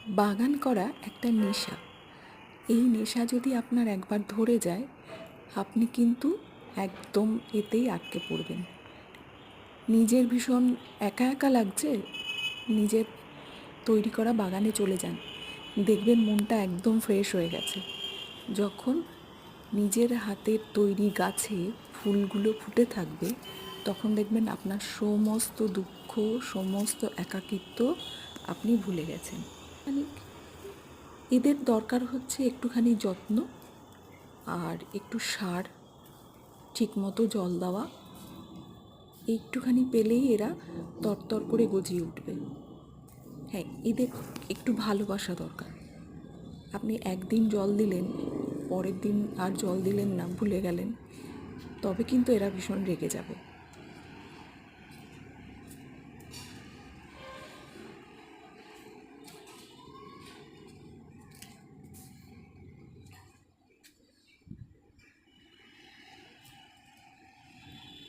বাগান করা একটা নেশা। এই নেশা যদি আপনার একবার ধরে যায়, আপনি কিন্তু একদম এতেই আটকে পড়বেন। নিজের ভীষণ একা একা লাগছে, নিজের তৈরি করা বাগানে চলে যান, দেখবেন মনটা একদম ফ্রেশ হয়ে গেছে। যখন নিজের হাতের তৈরি গাছে ফুলগুলো ফুটে থাকবে, তখন দেখবেন আপনার সমস্ত দুঃখ, সমস্ত একাকিত্ব আপনি ভুলে গেছেন। মানে এদের দরকার হচ্ছে একটুখানি যত্ন আর একটু সার, ঠিকমতো জল দেওয়া। একটুখানি পেলেই এরা তরতর করে গজিয়ে উঠবে। হ্যাঁ, এদের একটু ভালোবাসা দরকার। আপনি একদিন জল দিলেন, পরের দিন আর জল দিলেন না, ভুলে গেলেন, তবে কিন্তু এরা ভীষণ রেগে যাবে।